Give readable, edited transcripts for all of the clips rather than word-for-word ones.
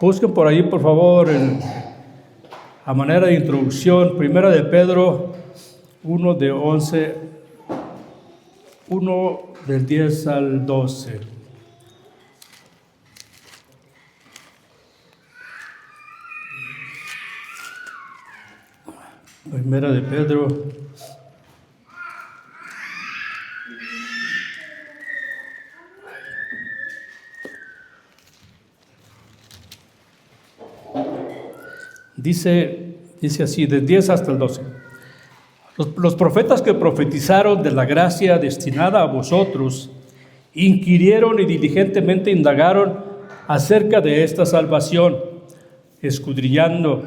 Busquen por ahí, por favor, a manera de introducción, Primera de Pedro 1 de 11, 1 del 10 al 12. Primera de Pedro. Dice así, del 10 hasta el 12. Los profetas que profetizaron de la gracia destinada a vosotros, inquirieron y diligentemente indagaron acerca de esta salvación, escudriñando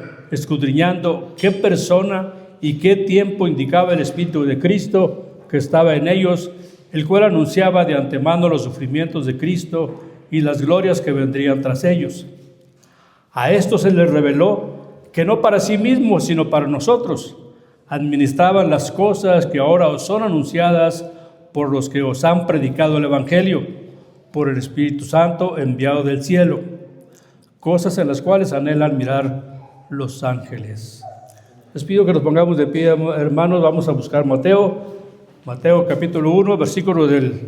qué persona y qué tiempo indicaba el Espíritu de Cristo que estaba en ellos, el cual anunciaba de antemano los sufrimientos de Cristo y las glorias que vendrían tras ellos. A esto se les reveló que no para sí mismos, sino para nosotros, administraban las cosas que ahora os son anunciadas por los que os han predicado el Evangelio, por el Espíritu Santo enviado del cielo, cosas en las cuales anhelan mirar los ángeles. Les pido que nos pongamos de pie, hermanos. Vamos a buscar Mateo capítulo 1, versículo del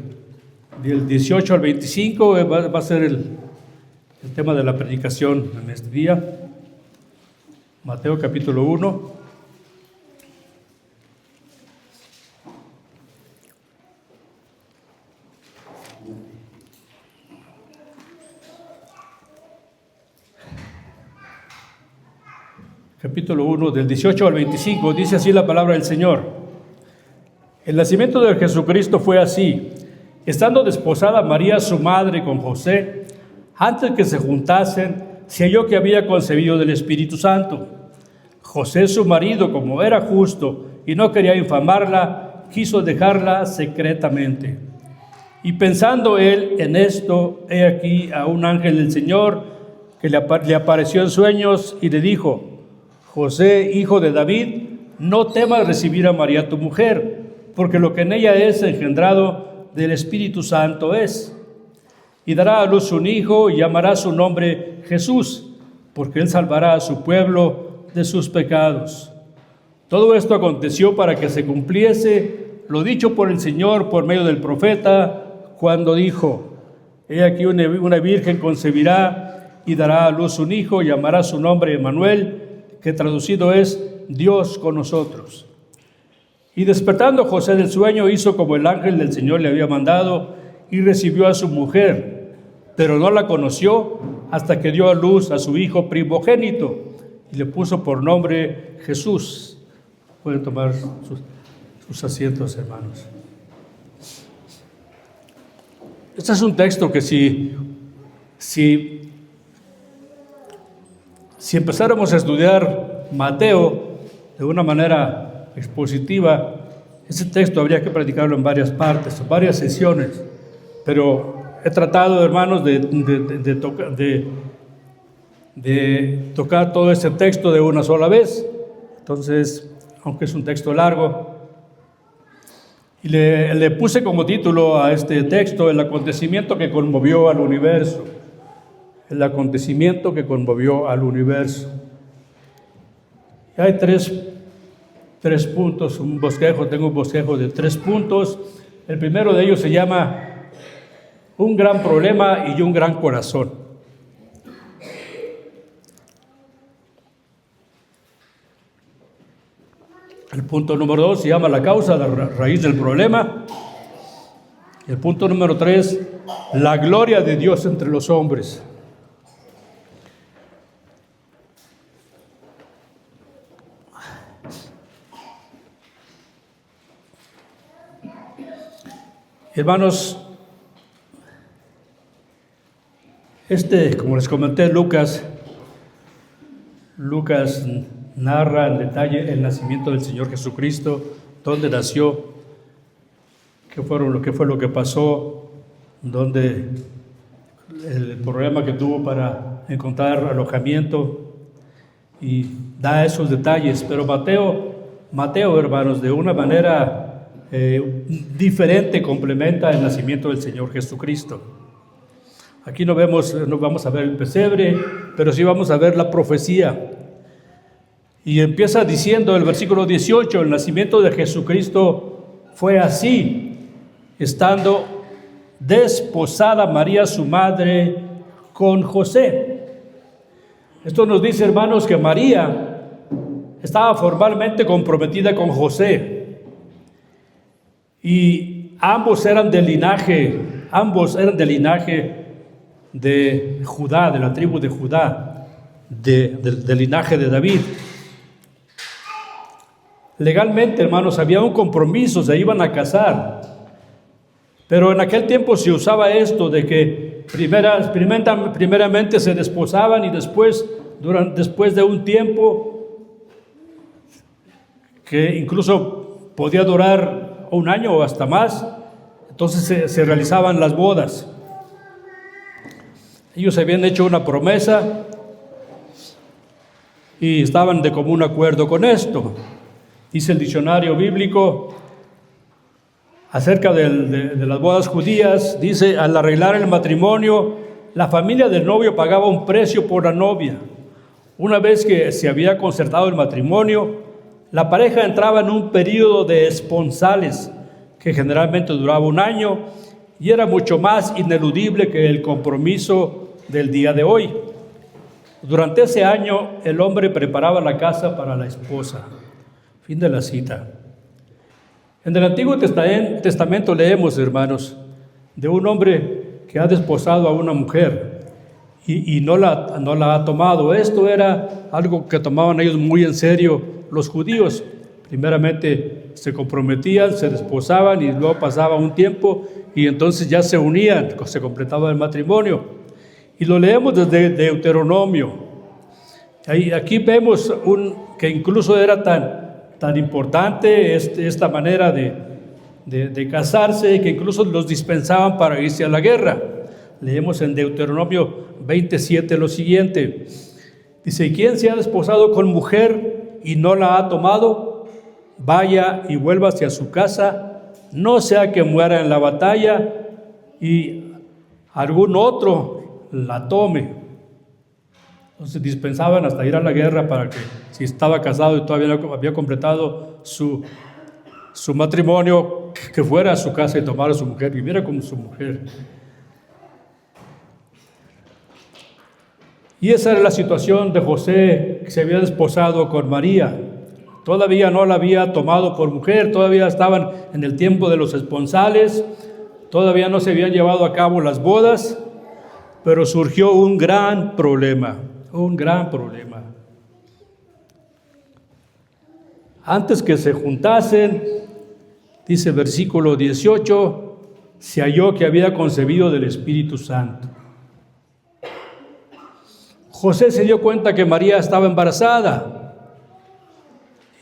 18 al 25, va a ser el tema de la predicación en este día. Mateo capítulo 1. Capítulo 1, del 18 al 25, dice así la palabra del Señor. El nacimiento de Jesucristo fue así. Estando desposada María, su madre, con José, antes que se juntasen, se halló que había concebido del Espíritu Santo. José, su marido, como era justo y no quería infamarla, quiso dejarla secretamente. Y pensando él en esto, he aquí a un ángel del Señor que le apareció en sueños y le dijo: José, hijo de David, no temas recibir a María tu mujer, porque lo que en ella es engendrado del Espíritu Santo es. Y dará a luz un hijo y llamará su nombre Jesús, porque él salvará a su pueblo de sus pecados. Todo esto aconteció para que se cumpliese lo dicho por el Señor por medio del profeta, cuando dijo: He aquí una virgen concebirá y dará a luz un hijo y llamará su nombre Emmanuel, que traducido es Dios con nosotros. Y despertando José del sueño, hizo como el ángel del Señor le había mandado y recibió a su mujer, pero no la conoció hasta que dio a luz a su hijo primogénito y le puso por nombre Jesús. Pueden tomar sus asientos, hermanos. Este es un texto que si empezáramos a estudiar Mateo de una manera expositiva, ese texto habría que predicarlo en varias partes, en varias sesiones, pero he tratado, hermanos, de tocar todo este texto de una sola vez. Entonces, aunque es un texto largo, y le puse como título a este texto: el acontecimiento que conmovió al universo. El acontecimiento que conmovió al universo. Y hay tres puntos, tengo un bosquejo de 3 puntos. El primero de ellos se llama un gran problema y un gran corazón. El punto número 2 se llama la causa, la raíz del problema. El punto número 3, la gloria de Dios entre los hombres. Hermanos, como les comenté, Lucas narra en detalle el nacimiento del Señor Jesucristo, dónde nació, qué fue lo que pasó, dónde el problema que tuvo para encontrar alojamiento, y da esos detalles. Pero Mateo, hermanos, de una manera diferente complementa el nacimiento del Señor Jesucristo. Aquí no vamos a ver el pesebre, pero sí vamos a ver la profecía. Y empieza diciendo el versículo 18, el nacimiento de Jesucristo fue así, estando desposada María su madre con José. Esto nos dice, hermanos, que María estaba formalmente comprometida con José. Y ambos eran del linaje de Judá, de la tribu de Judá, del linaje de David. Legalmente, hermanos, había un compromiso, se iban a casar. Pero en aquel tiempo se usaba esto de que primeramente se desposaban y después de un tiempo que incluso podía durar un año o hasta más, entonces se realizaban las bodas. Ellos habían hecho una promesa y estaban de común acuerdo con esto. Dice el diccionario bíblico acerca de las bodas judías, dice, al arreglar el matrimonio, la familia del novio pagaba un precio por la novia. Una vez que se había concertado el matrimonio, la pareja entraba en un periodo de esponsales que generalmente duraba un año y era mucho más ineludible que el compromiso del día de hoy. Durante ese año, el hombre preparaba la casa para la esposa. Fin de la cita. En el Antiguo Testamento leemos, hermanos, de un hombre que ha desposado a una mujer y no la ha tomado. Esto era algo que tomaban ellos muy en serio los judíos. Primeramente se comprometían, se desposaban y luego pasaba un tiempo y entonces ya se unían, se completaba el matrimonio. Y lo leemos desde Deuteronomio. Aquí vemos que incluso era tan importante esta manera de casarse, que incluso los dispensaban para irse a la guerra. Leemos en Deuteronomio 27 lo siguiente. Dice, ¿y quién se ha desposado con mujer y no la ha tomado? Vaya y vuelva hacia su casa, no sea que muera en la batalla y algún otro la tome. Entonces dispensaban hasta ir a la guerra para que, si estaba casado y todavía no había completado su matrimonio, que fuera a su casa y tomara a su mujer, viviera con su mujer. Y esa era la situación de José, que se había desposado con María. Todavía no la había tomado por mujer, todavía estaban en el tiempo de los esponsales, todavía no se habían llevado a cabo las bodas, pero surgió un gran problema. Antes que se juntasen, dice el versículo 18, se halló que había concebido del Espíritu Santo. José se dio cuenta que María estaba embarazada.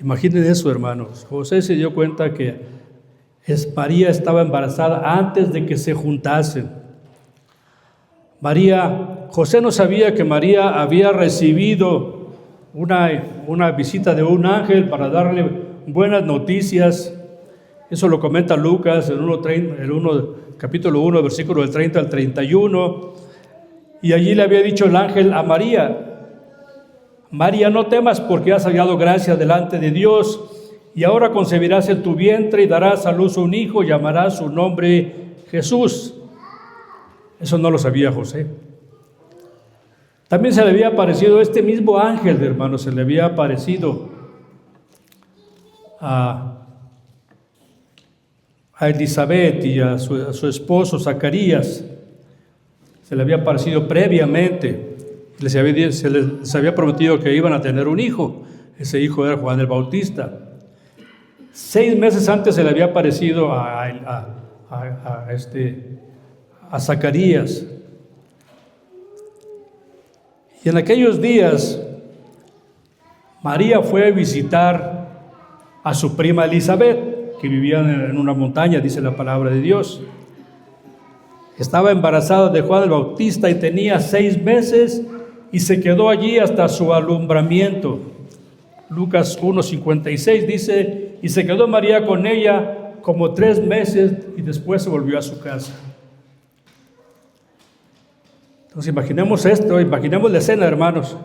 Imaginen eso, hermanos. José se dio cuenta que María estaba embarazada antes de que se juntasen. José no sabía que María había recibido una visita de un ángel para darle buenas noticias. Eso lo comenta Lucas en capítulo 1, versículo del 30 al 31. Y allí le había dicho el ángel a María, María, no temas porque has hallado gracia delante de Dios, y ahora concebirás en tu vientre y darás a luz un hijo, y llamarás su nombre Jesús. Eso no lo sabía José. También se le había aparecido este mismo ángel, hermanos, se le había aparecido a Elizabeth y a su esposo Zacarías. Se le había aparecido previamente, se les había prometido que iban a tener un hijo. Ese hijo era Juan el Bautista. 6 meses antes se le había aparecido a Zacarías. Y en aquellos días, María fue a visitar a su prima Elizabeth, que vivía en una montaña, dice la palabra de Dios. Estaba embarazada de Juan el Bautista y tenía 6 meses y se quedó allí hasta su alumbramiento. Lucas 1:56 dice, y se quedó María con ella como 3 meses y después se volvió a su casa. Entonces imaginemos esto, imaginemos la escena, hermanos.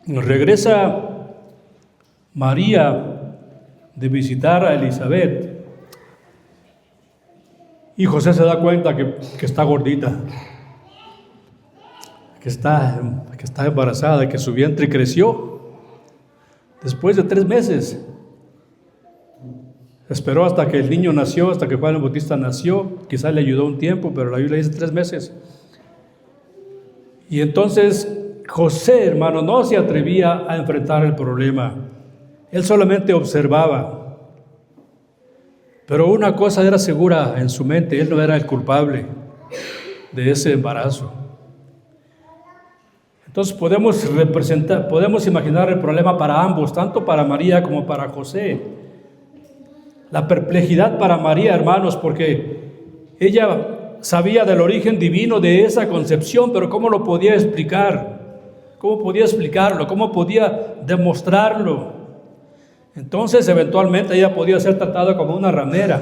Regresa María de visitar a Elizabeth y José se da cuenta que está gordita, que está embarazada, que su vientre creció después de 3 meses. Esperó hasta que el niño nació, hasta que Juan el Bautista nació. Quizás le ayudó un tiempo, pero la Biblia dice 3 meses. Y entonces José, hermano, no se atrevía a enfrentar el problema. Él solamente observaba. Pero una cosa era segura en su mente: él no era el culpable de ese embarazo. Entonces podemos imaginar el problema para ambos, tanto para María como para José. La perplejidad para María, hermanos, porque ella sabía del origen divino de esa concepción, pero ¿cómo lo podía explicar? ¿Cómo podía explicarlo? ¿Cómo podía demostrarlo? Entonces, eventualmente, ella podía ser tratada como una ramera.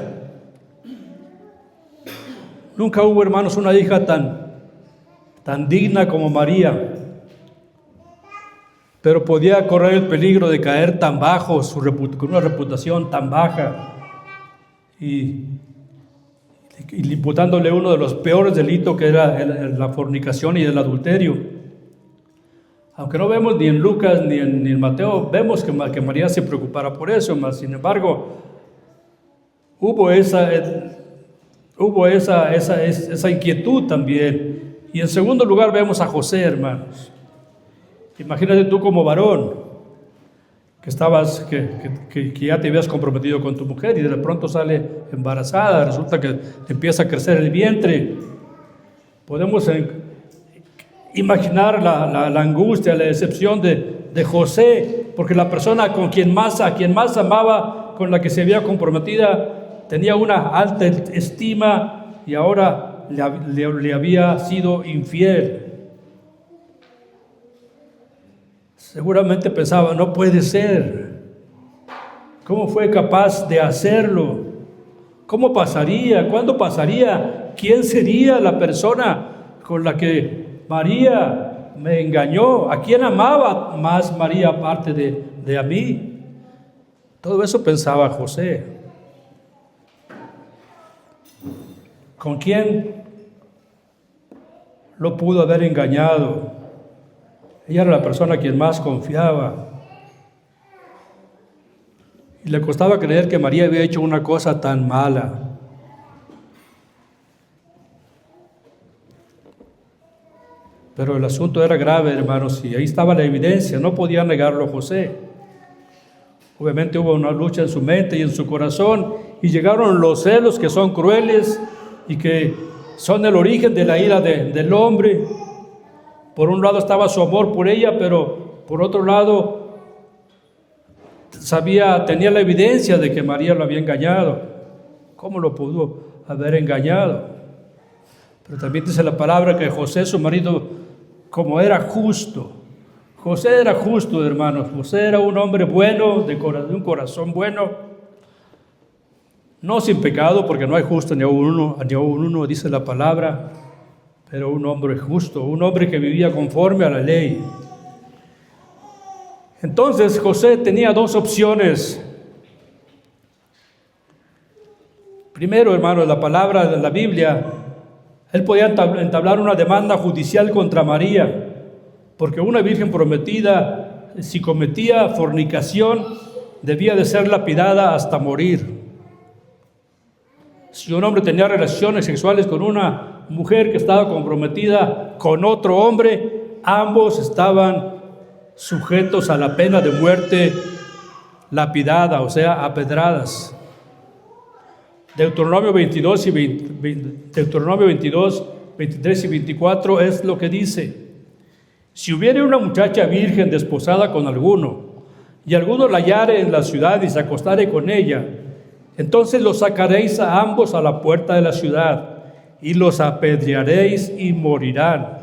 Nunca hubo, hermanos, una hija tan digna como María, pero podía correr el peligro de caer tan bajo, con una reputación tan baja, y imputándole uno de los peores delitos, que era la fornicación y el adulterio. Aunque no vemos ni en Lucas ni en Mateo, vemos que María se preocupara por eso, mas sin embargo, hubo esa inquietud también. Y en segundo lugar vemos a José, hermanos. Imagínate tú como varón, que ya te habías comprometido con tu mujer y de pronto sale embarazada, resulta que empieza a crecer el vientre. Podemos imaginar la angustia, la decepción de José, porque la persona a quien más amaba, con la que se había comprometida, tenía una alta estima y ahora le había sido infiel. Seguramente pensaba: no puede ser. ¿Cómo fue capaz de hacerlo? ¿Cómo pasaría? ¿Cuándo pasaría? ¿Quién sería la persona con la que María me engañó? ¿A quién amaba más María aparte de a mí? Todo eso pensaba José. ¿Con quién lo pudo haber engañado? Ella era la persona a quien más confiaba. Y le costaba creer que María había hecho una cosa tan mala. Pero el asunto era grave, hermanos, y ahí estaba la evidencia, no podía negarlo José. Obviamente hubo una lucha en su mente y en su corazón, y llegaron los celos, que son crueles y que son el origen de la ira del hombre. Por un lado estaba su amor por ella, pero por otro lado tenía la evidencia de que María lo había engañado. ¿Cómo lo pudo haber engañado? Pero también dice la palabra que José, su marido, como era justo. José era justo, hermanos. José era un hombre bueno, de un corazón bueno. No sin pecado, porque no hay justo ni aún uno, dice la palabra. Pero un hombre justo, un hombre que vivía conforme a la ley. Entonces José tenía 2 opciones. Primero, hermanos, la palabra de la Biblia, él podía entablar una demanda judicial contra María, porque una virgen prometida, si cometía fornicación, debía de ser lapidada hasta morir. Si un hombre tenía relaciones sexuales con una mujer que estaba comprometida con otro hombre, ambos estaban sujetos a la pena de muerte lapidada, o sea, apedradas. Deuteronomio 22, 23 y 24 es lo que dice: si hubiere una muchacha virgen desposada con alguno, y alguno la hallare en la ciudad y se acostare con ella, entonces los sacaréis a ambos a la puerta de la ciudad, y los apedrearéis y morirán.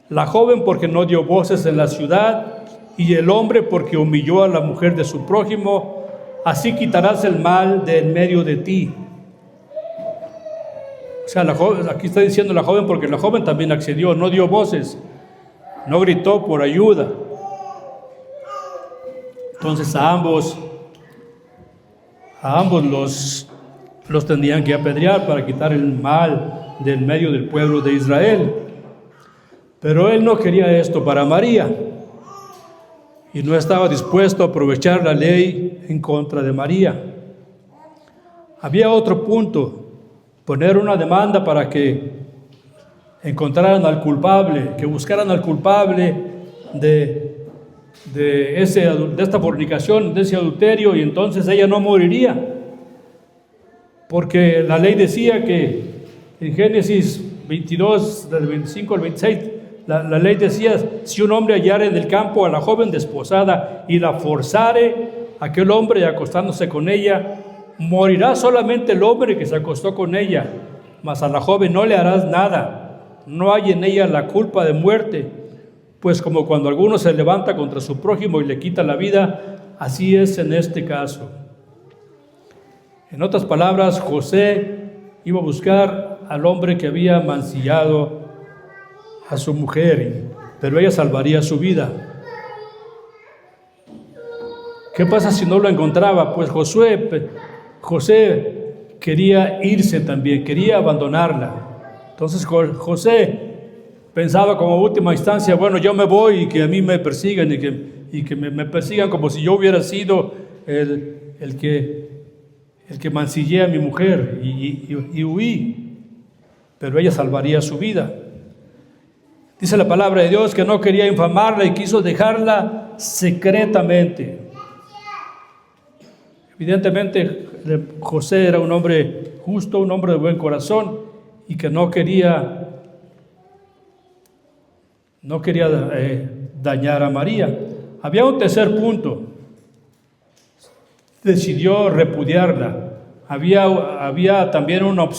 La joven porque no dio voces en la ciudad, y el hombre porque humilló a la mujer de su prójimo. Así quitarás el mal de en medio de ti. sea, la joven, aquí está diciendo la joven porque la joven también accedió, no dio voces, no gritó por ayuda. Entonces a ambos los tendrían que apedrear para quitar el mal del medio del pueblo de Israel. Pero él no quería esto para María y no estaba dispuesto a aprovechar la ley en contra de María. Había otro punto, poner una demanda para que encontraran al culpable, que buscaran al culpable de esta fornicación, de ese adulterio, y entonces ella no moriría. Porque la ley decía que en Génesis 22, del 25 al 26, la ley decía, si un hombre hallare en el campo a la joven desposada y la forzare, aquel hombre acostándose con ella, morirá solamente el hombre que se acostó con ella, mas a la joven no le harás nada, no hay en ella la culpa de muerte, pues como cuando alguno se levanta contra su prójimo y le quita la vida, así es en este caso. En otras palabras, José iba a buscar al hombre que había mancillado a su mujer, pero ella salvaría su vida. ¿Qué pasa si no lo encontraba? Pues José quería irse también, quería abandonarla. Entonces José pensaba como última instancia, bueno, yo me voy y que a mí me persigan y que me persigan como si yo hubiera sido el que mancillé a mi mujer y huí, pero ella salvaría su vida. Dice la palabra de Dios que no quería infamarla y quiso dejarla secretamente. Evidentemente José era un hombre justo, un hombre de buen corazón y que no quería dañar a María. Había un tercer punto. Decidió repudiarla. Había también una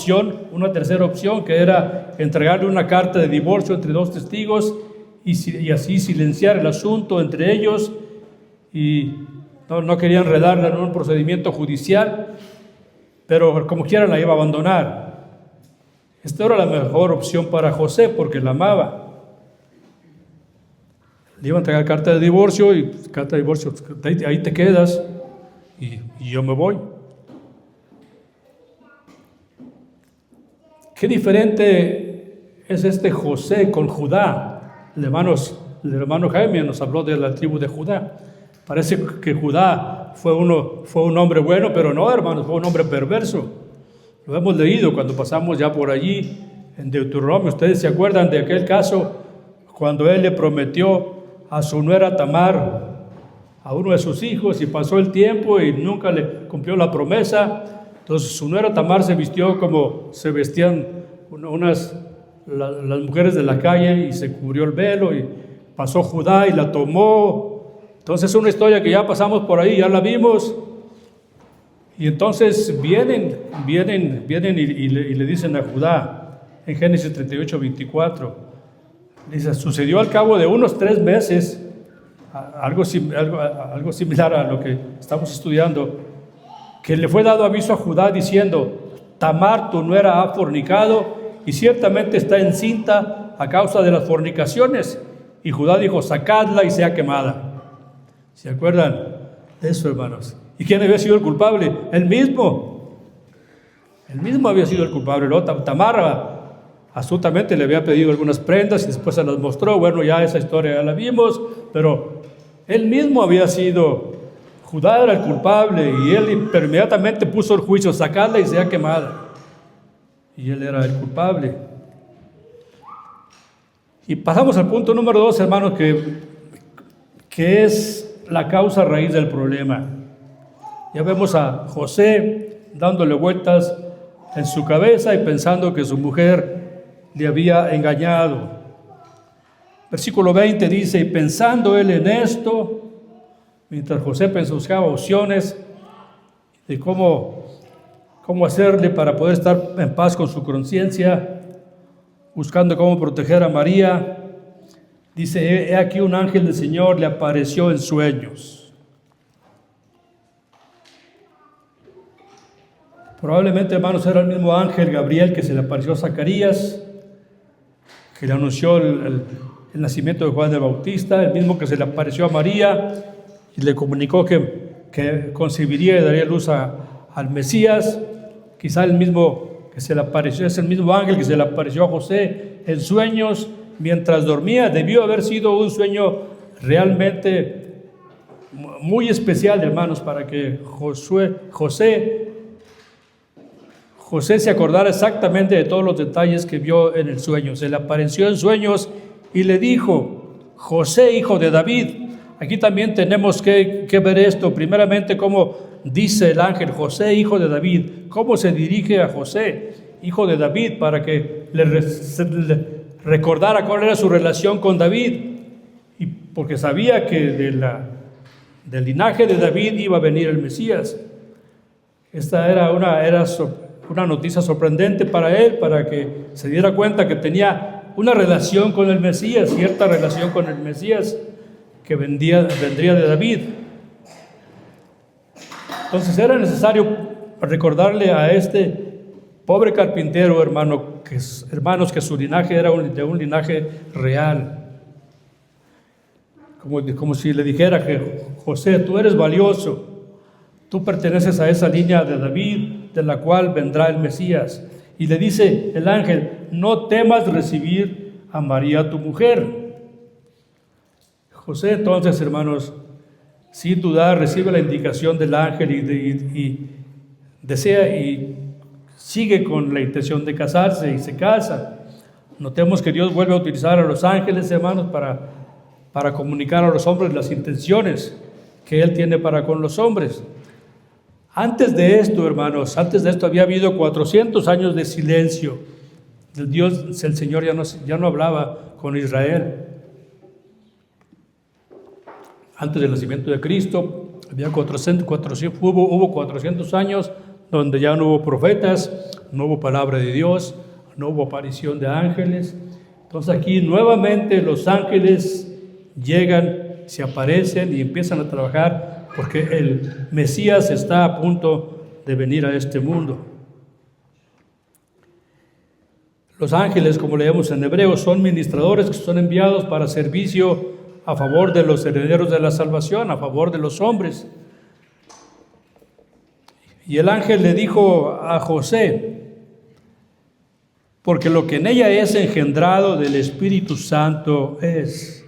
tercera opción, que era entregarle una carta de divorcio entre dos testigos y así silenciar el asunto entre ellos, y no quería enredarla en un procedimiento judicial, pero como quiera la iba a abandonar. Esta era la mejor opción para José porque la amaba. Le iba a entregar carta de divorcio y carta de divorcio, ahí te quedas y yo me voy. Qué diferente es este José con Judá. El hermano Jaime nos habló de la tribu de Judá. Parece que Judá fue un hombre bueno, pero no, hermanos, fue un hombre perverso. Lo hemos leído cuando pasamos ya por allí en Deuteronomio. Ustedes se acuerdan de aquel caso cuando él le prometió a su nuera Tamar a uno de sus hijos y pasó el tiempo y nunca le cumplió la promesa. Entonces su nuera Tamar se vistió como se vestían las mujeres de la calle y se cubrió el velo, y pasó Judá y la tomó. Entonces es una historia que ya pasamos por ahí, ya la vimos. Y entonces vienen y le dicen a Judá en Génesis 38, 24. Dice, sucedió al cabo de unos 3 meses, algo similar a lo que estamos estudiando, que le fue dado aviso a Judá diciendo, Tamar, tu nuera, ha fornicado y ciertamente está encinta a causa de las fornicaciones. Y Judá dijo, sacadla y sea quemada. ¿Se acuerdan de eso, hermanos? ¿Y quién había sido el culpable? Él mismo. Él mismo había sido el culpable, ¿no? Tamar astutamente le había pedido algunas prendas y después se las mostró. Bueno, ya esa historia ya la vimos, pero él mismo había sido, Judá era el culpable y él inmediatamente puso el juicio, sacadla y sea quemada. Y él era el culpable. Y pasamos al punto número 2, hermanos, que es la causa raíz del problema. Ya vemos a José dándole vueltas en su cabeza y pensando que su mujer le había engañado. Versículo 20 dice, y pensando él en esto, mientras José buscaba opciones de cómo hacerle para poder estar en paz con su conciencia, buscando cómo proteger a María, dice, he aquí un ángel del Señor le apareció en sueños. Probablemente, hermanos, era el mismo ángel Gabriel que se le apareció a Zacarías, que le anunció el nacimiento de Juan el Bautista, el mismo que se le apareció a María y le comunicó que concebiría y daría luz al Mesías. Quizá el mismo que se le apareció, es el mismo ángel que se le apareció a José en sueños mientras dormía. Debió haber sido un sueño realmente muy especial, hermanos, para que José se acordara exactamente de todos los detalles que vio en el sueño. Se le apareció en sueños y le dijo: José, hijo de David. Aquí también tenemos que ver esto. Primeramente, cómo dice el ángel: José, hijo de David. Cómo se dirige a José, hijo de David, para que le recordara cuál era su relación con David. Y porque sabía que del linaje de David iba a venir el Mesías. Esta era una noticia sorprendente para él, para que se diera cuenta que tenía una relación con el Mesías, cierta relación con el Mesías que vendría de David. Entonces era necesario recordarle a este pobre carpintero, hermanos, que su linaje era de un linaje real. Como si le dijera que: José, tú eres valioso, tú perteneces a esa línea de David, de la cual vendrá el Mesías. Y le dice el ángel: no temas recibir a María tu mujer. José, entonces, hermanos, sin dudar, recibe la indicación del ángel y desea y sigue con la intención de casarse y se casa. Notemos que Dios vuelve a utilizar a los ángeles, hermanos, para comunicar a los hombres las intenciones que Él tiene para con los hombres. Antes de esto, hermanos, había habido 400 años de silencio. El Señor ya no hablaba con Israel. Antes del nacimiento de Cristo, hubo 400 años donde ya no hubo profetas, no hubo palabra de Dios, no hubo aparición de ángeles. Entonces aquí nuevamente los ángeles llegan, se aparecen y empiezan a trabajar, porque el Mesías está a punto de venir a este mundo. Los ángeles, como leemos en Hebreos, son ministradores que son enviados para servicio a favor de los herederos de la salvación, a favor de los hombres. Y el ángel le dijo a José: porque lo que en ella es engendrado del Espíritu Santo es.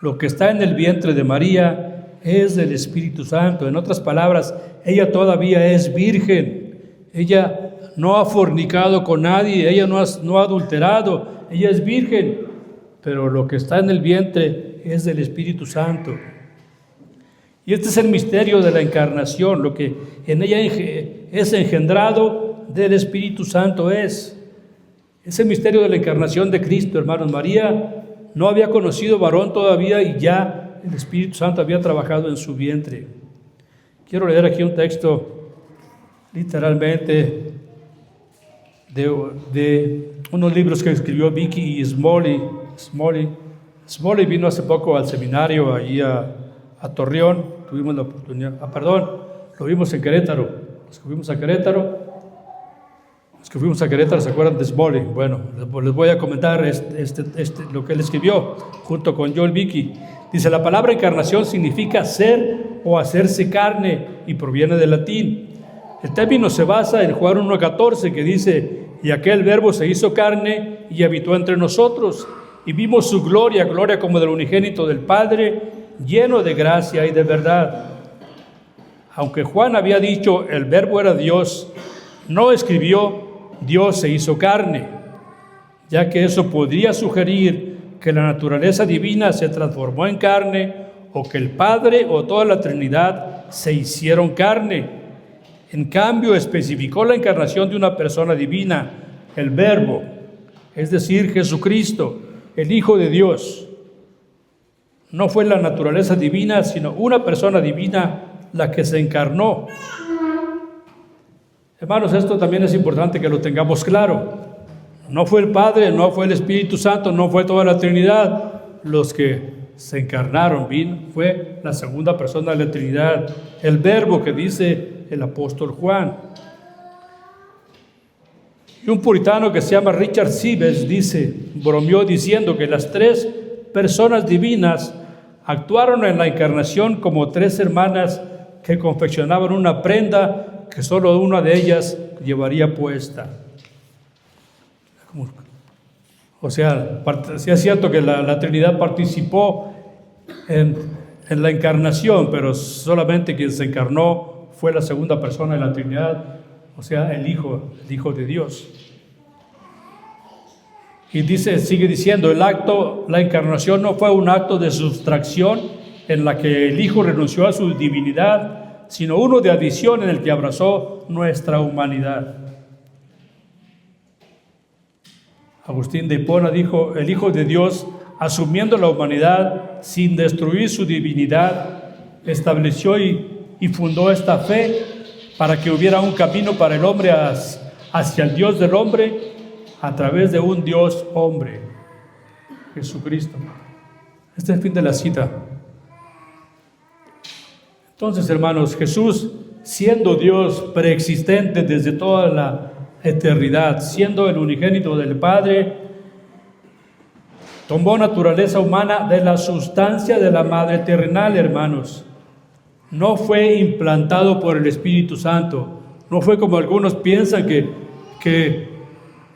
Lo que está en el vientre de María es del Espíritu Santo. En otras palabras, ella todavía es virgen. Ella no ha fornicado con nadie, ella no ha adulterado, ella es virgen. Pero lo que está en el vientre es del Espíritu Santo. Y este es el misterio de la encarnación. Lo que en ella es engendrado del Espíritu Santo es. Es el misterio de la encarnación de Cristo, hermanos. María no había conocido varón todavía y ya el Espíritu Santo había trabajado en su vientre. Quiero leer aquí un texto literalmente de unos libros que escribió Vicky y Smalley. Smalley vino hace poco al seminario allí a Torreón. Tuvimos la oportunidad, lo vimos en Querétaro. Los que fuimos a Querétaro, ¿se acuerdan de Smalley? Bueno, les voy a comentar lo que él escribió junto con Joel Vicky. Dice: la palabra encarnación significa ser o hacerse carne y proviene del latín. El término se basa en Juan 1:14, que dice: y aquel verbo se hizo carne y habitó entre nosotros, y vimos su gloria como del unigénito del Padre, lleno de gracia y de verdad. Aunque Juan había dicho el verbo era Dios, no escribió Dios se hizo carne, ya que eso podría sugerir que la naturaleza divina se transformó en carne, o que el Padre o toda la Trinidad se hicieron carne. En cambio, especificó la encarnación de una persona divina, el Verbo, es decir, Jesucristo, el Hijo de Dios. No fue la naturaleza divina, sino una persona divina la que se encarnó. Hermanos, esto también es importante que lo tengamos claro. No fue el Padre, no fue el Espíritu Santo, no fue toda la Trinidad los que se encarnaron. Fue la segunda persona de la Trinidad, el Verbo que dice el apóstol Juan. Y un puritano que se llama Richard Sibbes bromeó diciendo que las tres personas divinas actuaron en la encarnación como tres hermanas que confeccionaban una prenda que solo una de ellas llevaría puesta. O sea, sí es cierto que la Trinidad participó en la encarnación, pero solamente quien se encarnó fue la segunda persona de la Trinidad, o sea, el Hijo de Dios. Y sigue diciendo, la encarnación no fue un acto de sustracción en la que el Hijo renunció a su divinidad, sino uno de adición en el que abrazó nuestra humanidad. Agustín de Hipona dijo, el Hijo de Dios, asumiendo la humanidad sin destruir su divinidad, estableció y fundó esta fe para que hubiera un camino para el hombre hacia el Dios del hombre a través de un Dios hombre, Jesucristo. Este es el fin de la cita. Entonces, hermanos, Jesús, siendo Dios preexistente desde toda la eternidad, siendo el unigénito del Padre, tomó naturaleza humana de la sustancia de la madre terrenal, hermanos. No fue implantado por el Espíritu Santo. No fue como algunos piensan que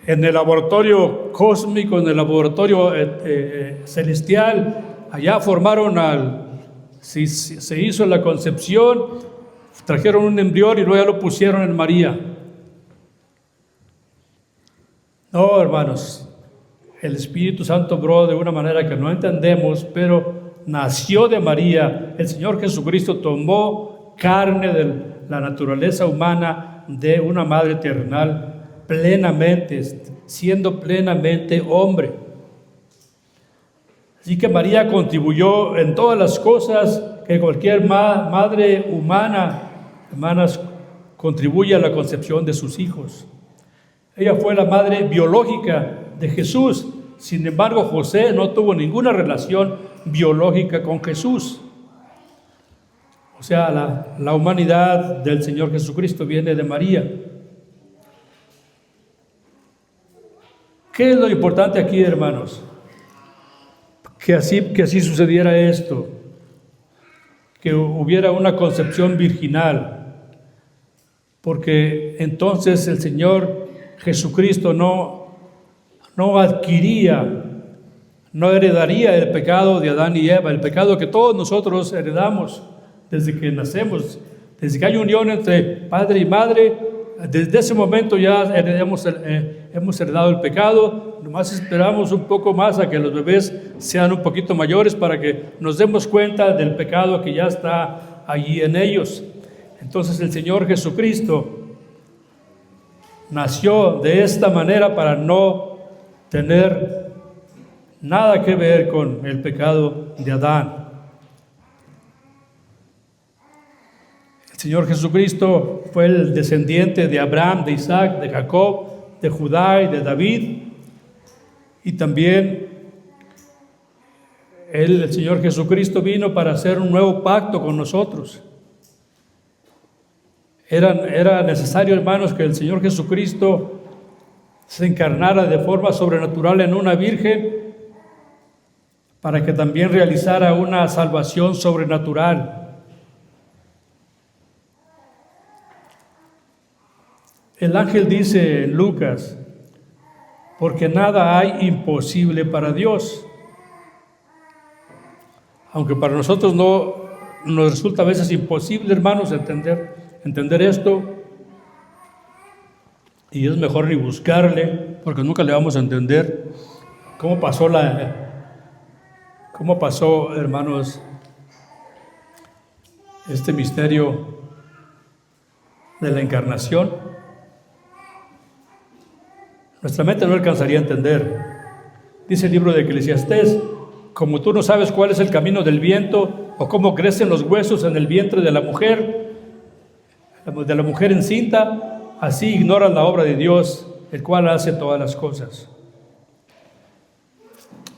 en el laboratorio cósmico, en el laboratorio celestial, allá se hizo la concepción, trajeron un embrión y luego ya lo pusieron en María. No, hermanos, el Espíritu Santo obró de una manera que no entendemos, pero nació de María. El Señor Jesucristo tomó carne de la naturaleza humana de una madre terrenal plenamente, siendo plenamente hombre. Así que María contribuyó en todas las cosas que cualquier madre humana, hermanas, contribuye a la concepción de sus hijos. Ella fue la madre biológica de Jesús. Sin embargo, José no tuvo ninguna relación biológica con Jesús. O sea, la humanidad del Señor Jesucristo viene de María. ¿Qué es lo importante aquí, hermanos? Que así sucediera esto, que hubiera una concepción virginal, porque entonces el Señor Jesucristo no adquiría, no heredaría el pecado de Adán y Eva, el pecado que todos nosotros heredamos desde que nacemos, desde que hay unión entre padre y madre. Desde ese momento ya hemos heredado el pecado. Nomás esperamos un poco más a que los bebés sean un poquito mayores para que nos demos cuenta del pecado que ya está allí en ellos. Entonces el Señor Jesucristo nació de esta manera para no tener nada que ver con el pecado de Adán. El Señor Jesucristo fue el descendiente de Abraham, de Isaac, de Jacob, de Judá y de David. Y también el Señor Jesucristo vino para hacer un nuevo pacto con nosotros. Era necesario, hermanos, que el Señor Jesucristo se encarnara de forma sobrenatural en una virgen para que también realizara una salvación sobrenatural. El ángel dice en Lucas, porque nada hay imposible para Dios. Aunque para nosotros nos resulta a veces imposible, hermanos, entender esto, y es mejor ni buscarle, porque nunca le vamos a entender cómo pasó, hermanos, este misterio de la encarnación. Nuestra mente no alcanzaría a entender. Dice el libro de Eclesiastés, como tú no sabes cuál es el camino del viento o cómo crecen los huesos en el vientre de la mujer encinta, así ignoras la obra de Dios, el cual hace todas las cosas.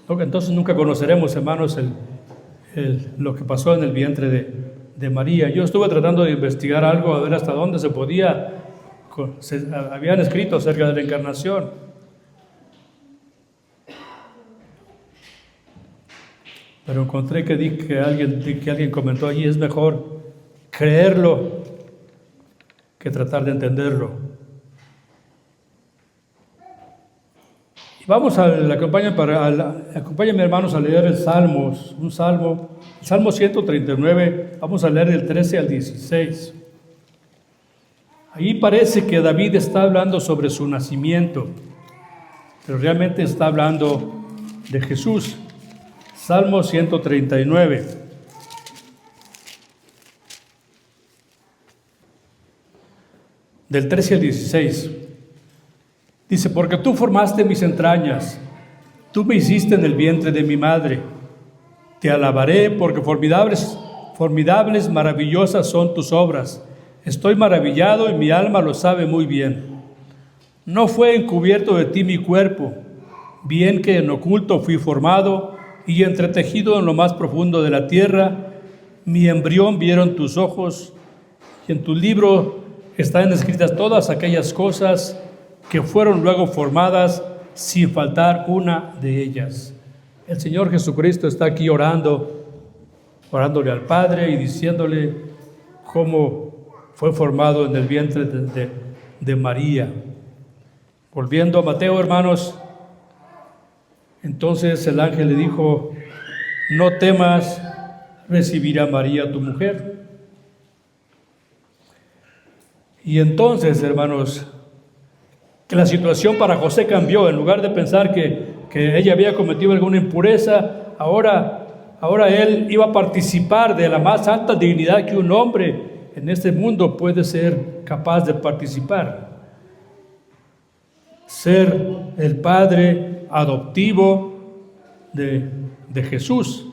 Entonces nunca conoceremos, hermanos, lo que pasó en el vientre de María. Yo estuve tratando de investigar algo, a ver hasta dónde se podía habían escrito acerca de la encarnación. Pero encontré que alguien comentó allí, es mejor creerlo que tratar de entenderlo. Y vamos acompáñenme hermanos a leer el Salmo 139, vamos a leer del 13 al 16. Ahí parece que David está hablando sobre su nacimiento, pero realmente está hablando de Jesús. Salmo 139. Del 13 al 16. Dice, porque tú formaste mis entrañas, tú me hiciste en el vientre de mi madre. Te alabaré porque formidables, maravillosas son tus obras. Estoy maravillado y mi alma lo sabe muy bien. No fue encubierto de ti mi cuerpo, bien que en oculto fui formado y entretejido en lo más profundo de la tierra. Mi embrión vieron tus ojos, y en tu libro están escritas todas aquellas cosas que fueron luego formadas, sin faltar una de ellas. El Señor Jesucristo está aquí orándole al Padre y diciéndole cómo fue formado en el vientre de María. Volviendo a Mateo, hermanos, entonces el ángel le dijo, no temas recibir a María tu mujer. Y entonces, hermanos, que la situación para José cambió. En lugar de pensar que ella había cometido alguna impureza, ahora él iba a participar de la más alta dignidad que un hombre en este mundo puede ser capaz de participar. Ser el padre adoptivo de Jesús.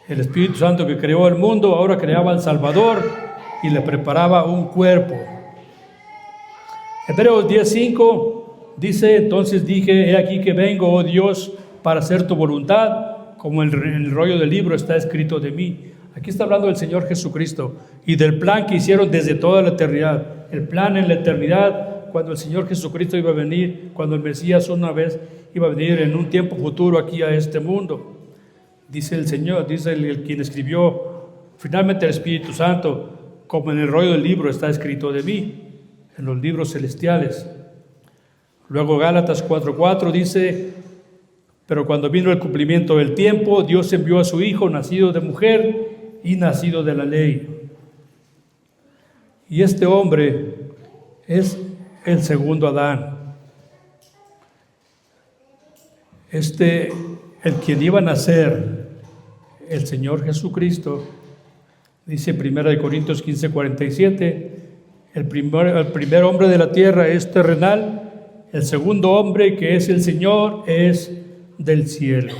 El Espíritu Santo que creó el mundo ahora creaba al Salvador y le preparaba un cuerpo. Hebreos 10:5 dice, entonces dije, he aquí que vengo, oh Dios, para hacer tu voluntad, como en el rollo del libro está escrito de mí. Aquí está hablando del Señor Jesucristo y del plan que hicieron desde toda la eternidad. El plan en la eternidad, cuando el Señor Jesucristo iba a venir, cuando el Mesías una vez iba a venir en un tiempo futuro aquí a este mundo. Dice el Señor, dice quien escribió finalmente el Espíritu Santo, como en el rollo del libro está escrito de mí, en los libros celestiales. Luego Gálatas 4:4 dice, pero cuando vino el cumplimiento del tiempo, Dios envió a su Hijo, nacido de mujer y nacido de la ley. Y este hombre es el segundo Adán. El quien iba a nacer, el Señor Jesucristo, dice 1 Corintios 15:47, el primer hombre de la tierra es terrenal, el segundo hombre que es el Señor es del cielo.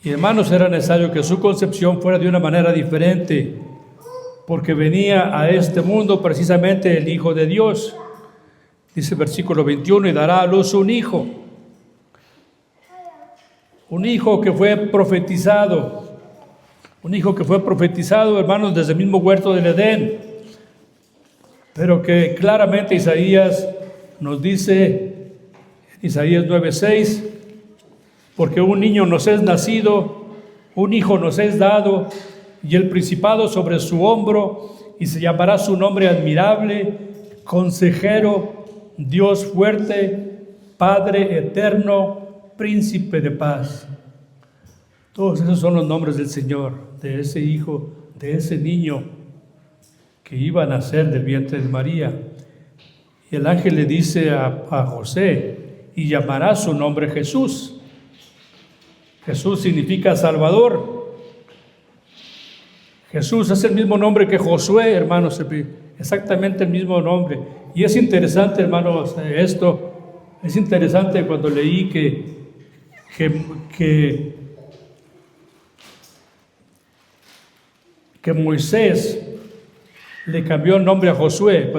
Y hermanos, era necesario que su concepción fuera de una manera diferente, porque venía a este mundo precisamente el Hijo de Dios. Dice el versículo 21, y dará a luz un hijo que fue profetizado, hermanos, desde el mismo huerto del Edén, pero que claramente Isaías nos dice, Isaías 9:6, porque un niño nos es nacido, un hijo nos es dado, y el principado sobre su hombro, y se llamará su nombre admirable, consejero, Dios fuerte, Padre eterno, príncipe de paz. Todos esos son los nombres del Señor, de ese hijo, de ese niño que iba a nacer del vientre de María. Y el ángel le dice a José, y llamará su nombre Jesús. Jesús significa Salvador. Jesús es el mismo nombre que Josué, hermanos, exactamente el mismo nombre. Y es interesante, hermanos, es interesante cuando leí que Moisés le cambió el nombre a Josué.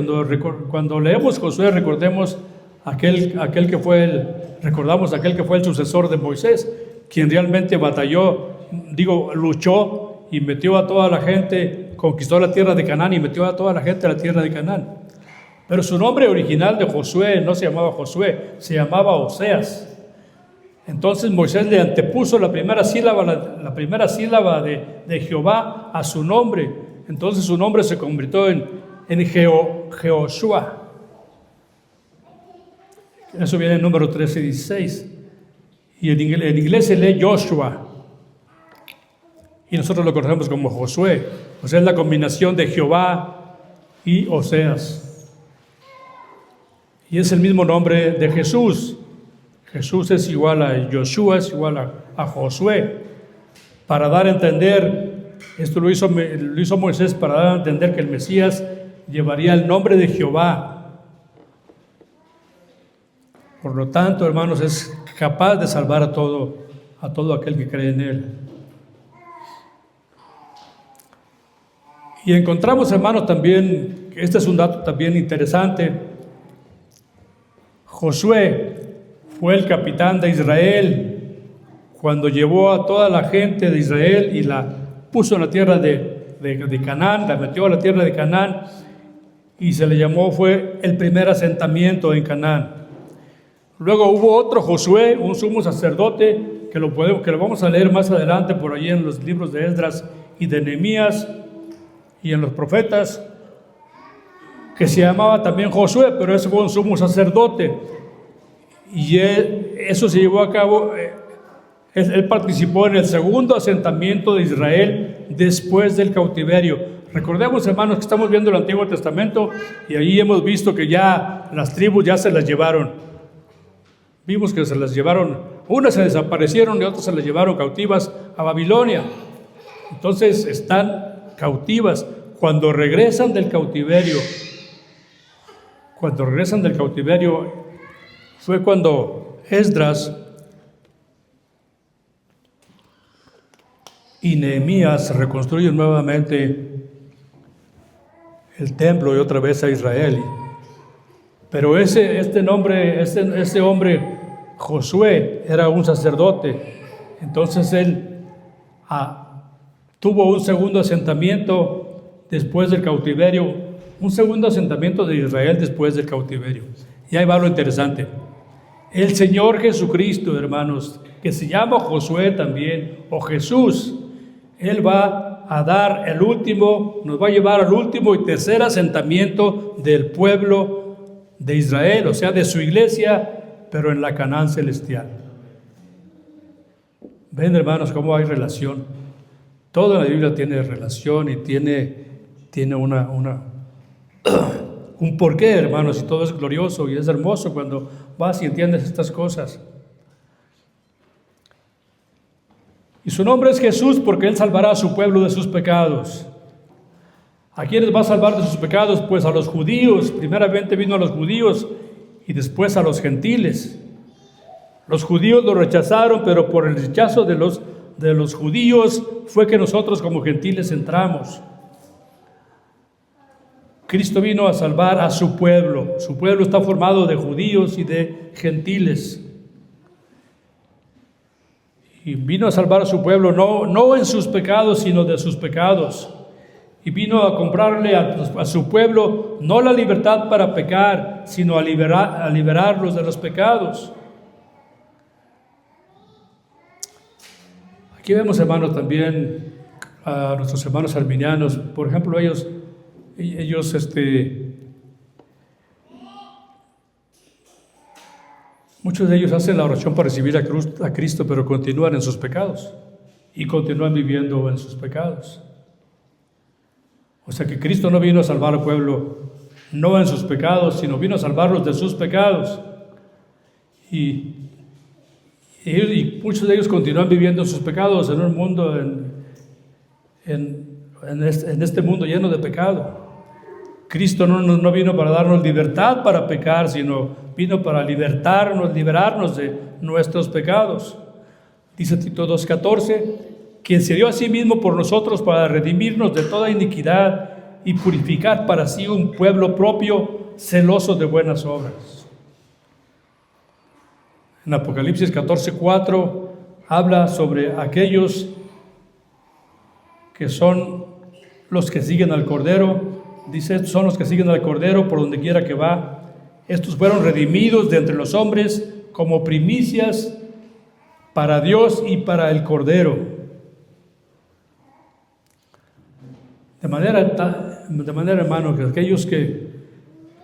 Cuando leemos Josué, recordamos aquel que fue el sucesor de Moisés, quien realmente luchó y metió a toda la gente, conquistó la tierra de Canaán y metió a toda la gente a la tierra de Canaán. Pero su nombre original de Josué no se llamaba Josué, se llamaba Oseas. Entonces Moisés le antepuso la primera sílaba de Jehová a su nombre. Entonces su nombre se convirtió en Jehoshua. Eso viene en número 13 y 16. Y en inglés se lee Joshua. Y nosotros lo conocemos como Josué. O sea, es la combinación de Jehová y Oseas. Y es el mismo nombre de Jesús. Jesús es igual a Joshua, es igual a Josué. Para dar a entender, esto lo hizo Moisés para dar a entender que el Mesías llevaría el nombre de Jehová. Por lo tanto, hermanos, es capaz de salvar a todo aquel que cree en Él. Y encontramos, hermanos, también, que este es un dato también interesante. Josué fue el capitán de Israel cuando llevó a toda la gente de Israel y la puso en la tierra de Canaán, la metió a la tierra de Canaán y se le llamó, fue el primer asentamiento en Canaán. Luego hubo otro Josué, un sumo sacerdote, que lo vamos a leer más adelante por allí en los libros de Esdras y de Nehemías y en los profetas, que se llamaba también Josué, pero ese fue un sumo sacerdote. Y eso se llevó a cabo, él participó en el segundo asentamiento de Israel después del cautiverio. Recordemos, hermanos, que estamos viendo el Antiguo Testamento y ahí hemos visto que ya las tribus ya se las llevaron. Vimos que se las llevaron, unas se desaparecieron y otras se las llevaron cautivas a Babilonia. Entonces están cautivas. Cuando regresan del cautiverio, fue cuando Esdras y Nehemías reconstruyen nuevamente el templo y otra vez a Israel. Pero este hombre, Josué, era un sacerdote. Entonces él tuvo un segundo asentamiento después del cautiverio, un segundo asentamiento de Israel después del cautiverio. Y ahí va lo interesante. El Señor Jesucristo, hermanos, que se llama Josué también, o Jesús, Él va a dar nos va a llevar al último y tercer asentamiento del pueblo de Israel, o sea, de su iglesia, pero en la Canaán celestial. Ven, hermanos, cómo hay relación. Toda la Biblia tiene relación y tiene un porqué, hermanos, y todo es glorioso y es hermoso cuando vas y entiendes estas cosas. Y su nombre es Jesús porque Él salvará a su pueblo de sus pecados. ¿A quiénes va a salvar de sus pecados? Pues a los judíos. Primeramente vino a los judíos y después a los gentiles. Los judíos lo rechazaron, pero por el rechazo de los judíos fue que nosotros como gentiles entramos. Cristo vino a salvar a su pueblo. Su pueblo está formado de judíos y de gentiles. Y vino a salvar a su pueblo, no en sus pecados, sino de sus pecados. Y vino a comprarle a su pueblo no la libertad para pecar, sino a liberarlos de los pecados. Aquí vemos, hermanos, también a nuestros hermanos arminianos. Por ejemplo, ellos muchos de ellos hacen la oración para recibir a Cristo, pero continúan en sus pecados y continúan viviendo en sus pecados. O sea que Cristo no vino a salvar al pueblo, no en sus pecados, sino vino a salvarlos de sus pecados. Y muchos de ellos continúan viviendo en sus pecados en un mundo, en este mundo lleno de pecado. Cristo no vino para darnos libertad para pecar, sino vino para liberarnos de nuestros pecados. Dice Tito 2:14, quien se dio a sí mismo por nosotros para redimirnos de toda iniquidad y purificar para sí un pueblo propio, celoso de buenas obras. En Apocalipsis 14:4 habla sobre aquellos que son los que siguen al Cordero. Dice, son los que siguen al Cordero por donde quiera que va. Estos fueron redimidos de entre los hombres como primicias para Dios y para el Cordero. De manera, hermano, que aquellos que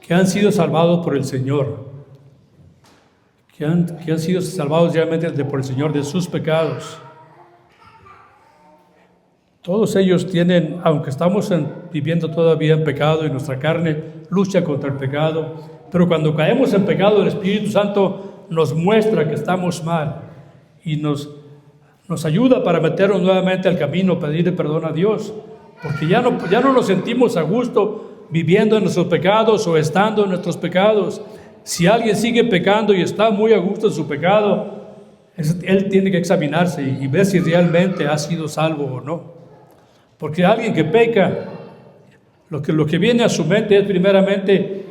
han sido salvados por el Señor, que han sido salvados realmente por el Señor de sus pecados, todos ellos tienen, aunque estamos viviendo todavía en pecado y nuestra carne lucha contra el pecado, pero cuando caemos en pecado, el Espíritu Santo nos muestra que estamos mal y nos ayuda para meternos nuevamente al camino, pedirle perdón a Dios, porque ya no nos sentimos a gusto viviendo en nuestros pecados o estando en nuestros pecados. Si alguien sigue pecando y está muy a gusto en su pecado, él tiene que examinarse y ver si realmente ha sido salvo o no. Porque alguien que peca, lo que viene a su mente es primeramente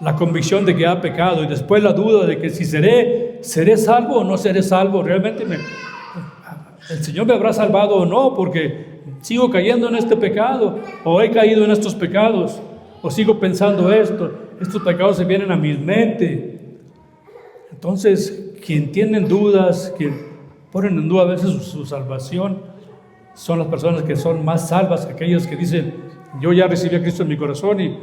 la convicción de que ha pecado y después la duda de que si seré salvo o no seré salvo. Realmente el Señor me habrá salvado o no, porque sigo cayendo en este pecado, o he caído en estos pecados, o sigo pensando estos pecados se vienen a mi mente. Entonces, quien tienen dudas, quien ponen en duda a veces su salvación, son las personas que son más salvas que aquellos que dicen, yo ya recibí a Cristo en mi corazón y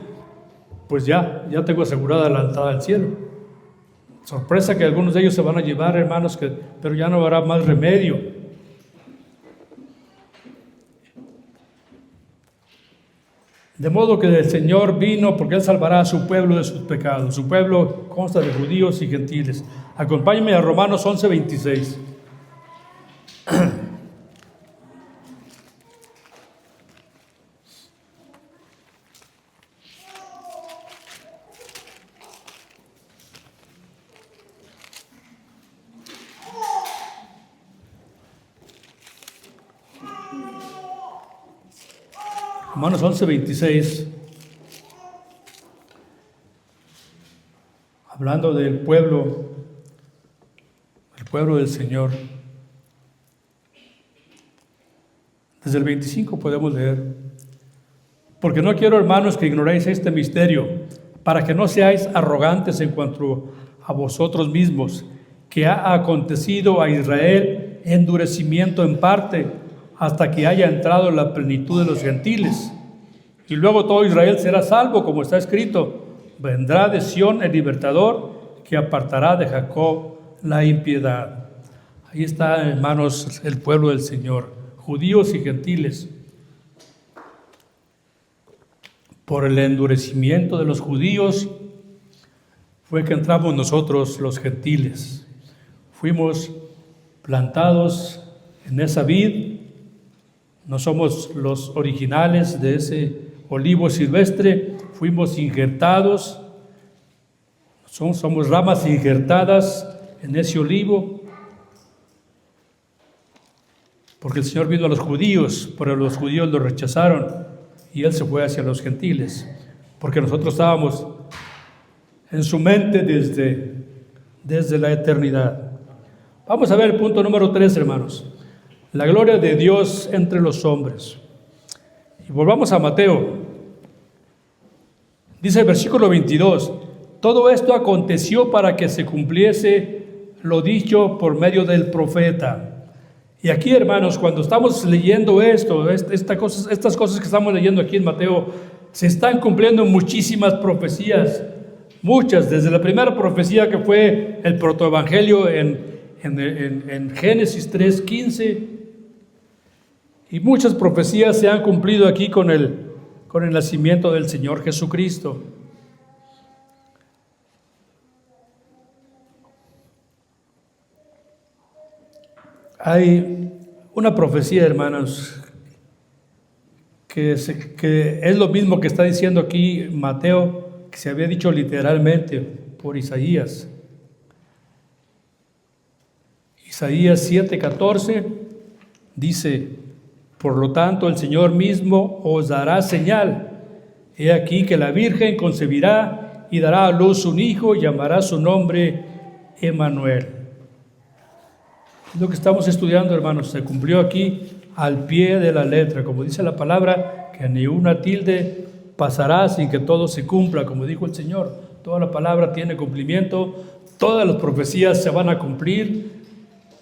pues ya tengo asegurada la entrada al cielo. Sorpresa que algunos de ellos se van a llevar, hermanos, pero ya no habrá más remedio. De modo que el Señor vino porque Él salvará a su pueblo de sus pecados. Su pueblo consta de judíos y gentiles. Acompáñenme a Romanos 11:26. Romanos 11:26, hablando del pueblo del Señor. Desde el 25 podemos leer: porque no quiero, hermanos, que ignoréis este misterio, para que no seáis arrogantes en cuanto a vosotros mismos, que ha acontecido a Israel endurecimiento en parte, hasta que haya entrado la plenitud de los gentiles. Y luego todo Israel será salvo, como está escrito: vendrá de Sión el libertador, que apartará de Jacob la impiedad. Ahí está, hermanos, el pueblo del Señor, judíos y gentiles. Por el endurecimiento de los judíos fue que entramos nosotros los gentiles. Fuimos plantados en esa vid. No somos los originales de ese olivo silvestre, fuimos injertados, somos ramas injertadas en ese olivo, porque el Señor vino a los judíos, pero los judíos lo rechazaron y Él se fue hacia los gentiles, porque nosotros estábamos en su mente desde la eternidad. Vamos a ver el punto número 3, hermanos. La gloria de Dios entre los hombres. Y volvamos a Mateo. Dice el versículo 22, todo esto aconteció para que se cumpliese lo dicho por medio del profeta. Y aquí, hermanos, cuando estamos leyendo estas cosas que estamos leyendo aquí en Mateo, se están cumpliendo muchísimas profecías, muchas, desde la primera profecía que fue el protoevangelio en Génesis 3:15, y muchas profecías se han cumplido aquí con el nacimiento del Señor Jesucristo. Hay una profecía, hermanos, que es lo mismo que está diciendo aquí Mateo, que se había dicho literalmente por Isaías. Isaías 7:14 dice: por lo tanto, el Señor mismo os dará señal. He aquí que la Virgen concebirá y dará a luz un hijo y llamará su nombre Emmanuel. Lo que estamos estudiando, hermanos, se cumplió aquí al pie de la letra, como dice la palabra, que ni una tilde pasará sin que todo se cumpla, como dijo el Señor. Toda la palabra tiene cumplimiento, todas las profecías se van a cumplir.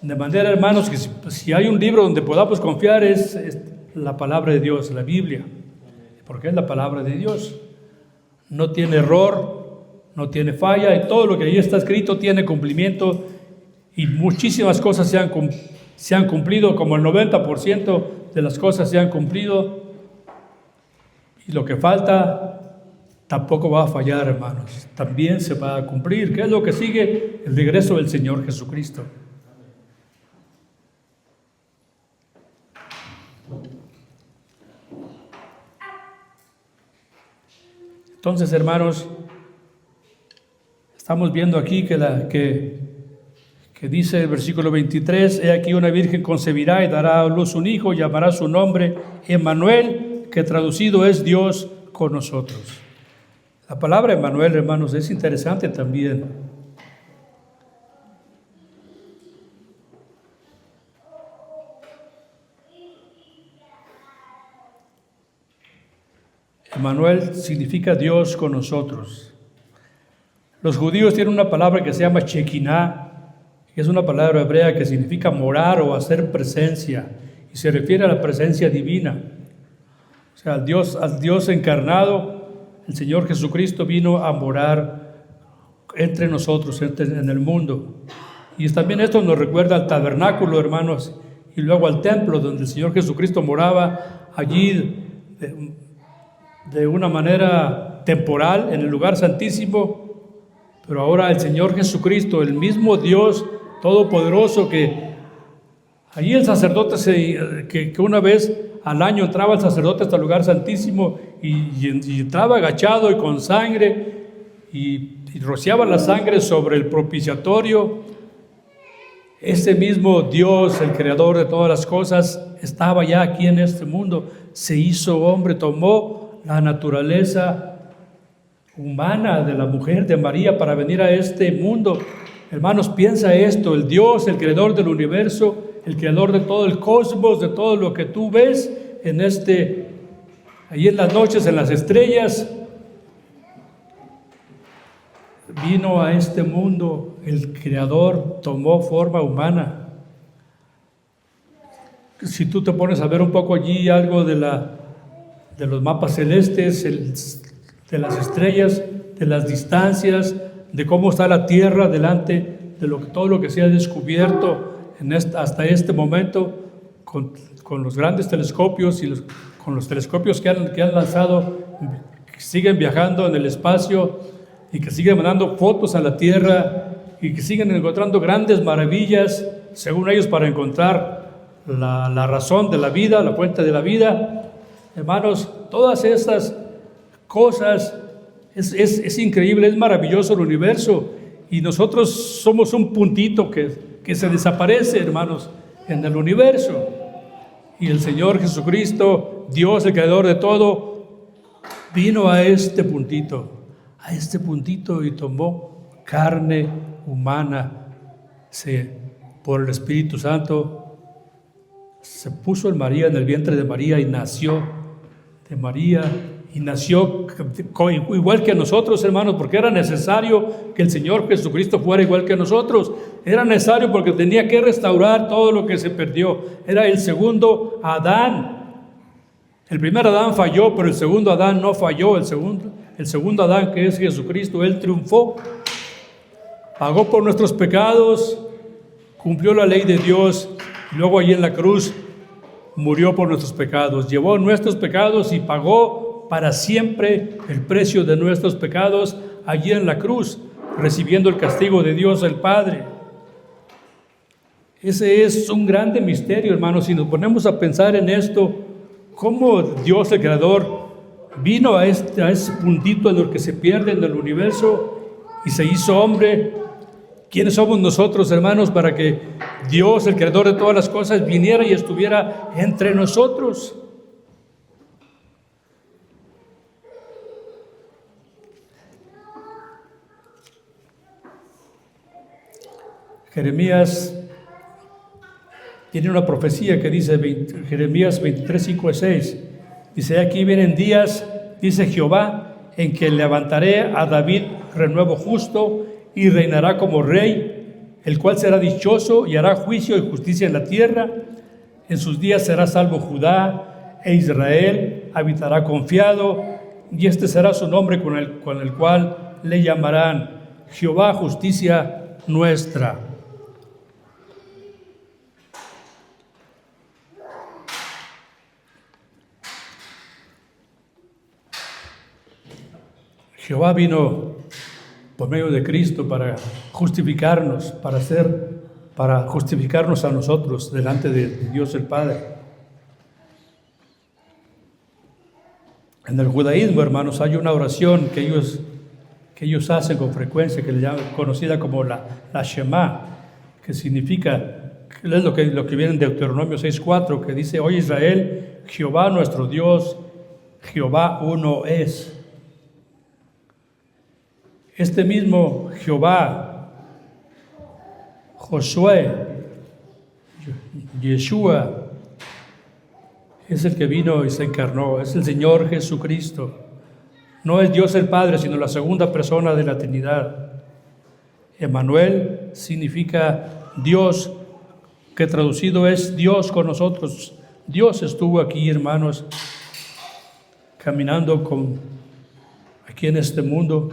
De manera, hermanos, que si hay un libro donde podamos confiar es la palabra de Dios, la Biblia, porque es la palabra de Dios. No tiene error, no tiene falla, y todo lo que ahí está escrito tiene cumplimiento, y muchísimas cosas se han cumplido, como el 90% de las cosas se han cumplido, y lo que falta tampoco va a fallar, hermanos, también se va a cumplir. ¿Qué es lo que sigue? El regreso del Señor Jesucristo. Entonces, hermanos, estamos viendo aquí que dice el versículo 23, he aquí una virgen concebirá y dará a luz un hijo, llamará su nombre Emmanuel, que traducido es Dios con nosotros. La palabra Emmanuel, hermanos, es interesante también. Emmanuel significa Dios con nosotros. Los judíos tienen una palabra que se llama Shekinah, que es una palabra hebrea que significa morar o hacer presencia, y se refiere a la presencia divina. O sea, al Dios encarnado, el Señor Jesucristo vino a morar entre nosotros, en el mundo. Y también esto nos recuerda al tabernáculo, hermanos, y luego al templo donde el Señor Jesucristo moraba allí de una manera temporal en el lugar santísimo, pero ahora el Señor Jesucristo, el mismo Dios todopoderoso, que allí el sacerdote, que una vez al año entraba el sacerdote hasta el lugar santísimo y entraba agachado y con sangre y rociaba la sangre sobre el propiciatorio. Ese mismo Dios, el creador de todas las cosas, estaba ya aquí en este mundo, se hizo hombre, tomó la naturaleza humana de la mujer de María para venir a este mundo. Hermanos, piensa esto: el Dios, el creador del universo, el creador de todo el cosmos, de todo lo que tú ves ahí en las noches, en las estrellas, vino a este mundo. El creador tomó forma humana. Si tú te pones a ver un poco allí algo de los mapas celestes, de las estrellas, de las distancias, de cómo está la Tierra delante de todo lo que se ha descubierto hasta este momento, con los grandes telescopios y con los telescopios que han lanzado, que siguen viajando en el espacio y que siguen mandando fotos a la Tierra y que siguen encontrando grandes maravillas, según ellos, para encontrar la razón de la vida, la fuente de la vida. Hermanos, todas estas cosas, es increíble, es maravilloso el universo, y nosotros somos un puntito que se desaparece, hermanos, en el universo. Y el Señor Jesucristo, Dios, el creador de todo, vino a este puntito y tomó carne humana, por el Espíritu Santo se puso en María, en el vientre de María, y nació de María, y nació igual que nosotros, hermanos, porque era necesario que el Señor Jesucristo fuera igual que nosotros. Era necesario porque tenía que restaurar todo lo que se perdió. Era el segundo Adán. El primer Adán falló, pero el segundo Adán no falló. El segundo Adán, que es Jesucristo, Él triunfó, pagó por nuestros pecados, cumplió la ley de Dios, y luego allí en la cruz murió por nuestros pecados, llevó nuestros pecados y pagó para siempre el precio de nuestros pecados allí en la cruz, recibiendo el castigo de Dios el Padre. Ese es un grande misterio, hermanos. Si nos ponemos a pensar en esto, cómo Dios el Creador vino a ese puntito en el que se pierde en el universo y se hizo hombre. ¿Quiénes somos nosotros, hermanos, para que Dios, el creador de todas las cosas, viniera y estuviera entre nosotros? Jeremías Tiene una profecía que dice Jeremías 23, 5 y 6. Dice, aquí vienen días, dice Jehová, en que levantaré a David renuevo justo y reinará como rey, el cual será dichoso y hará juicio y justicia en la tierra. En sus días será salvo Judá e Israel habitará confiado, y este será su nombre con el cual le llamarán Jehová, justicia nuestra. Jehová vino por medio de Cristo para justificarnos, para justificarnos a nosotros delante de Dios el Padre. En el judaísmo, hermanos, hay una oración que ellos hacen con frecuencia, que le llaman, conocida como la Shema, que significa, es lo que viene en Deuteronomio 6:4, que dice, oye Israel, Jehová nuestro Dios, Jehová uno es. Este mismo Jehová, Josué, Yeshua, es el que vino y se encarnó, es el Señor Jesucristo. No es Dios el Padre, sino la segunda persona de la Trinidad. Emmanuel significa Dios, que traducido es Dios con nosotros. Dios estuvo aquí, hermanos, caminando aquí en este mundo.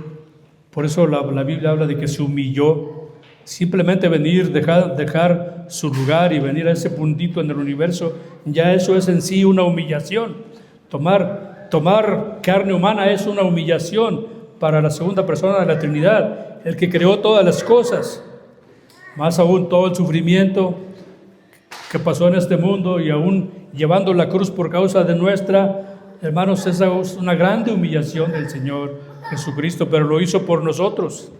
Por eso la Biblia habla de que se humilló. Simplemente venir, dejar su lugar y venir a ese puntito en el universo, ya eso es en sí una humillación. Tomar carne humana es una humillación para la segunda persona de la Trinidad, el que creó todas las cosas. Más aún todo el sufrimiento que pasó en este mundo y aún llevando la cruz por causa de nuestra, hermanos, esa es una grande humillación del Señor Jesucristo, pero lo hizo por nosotros,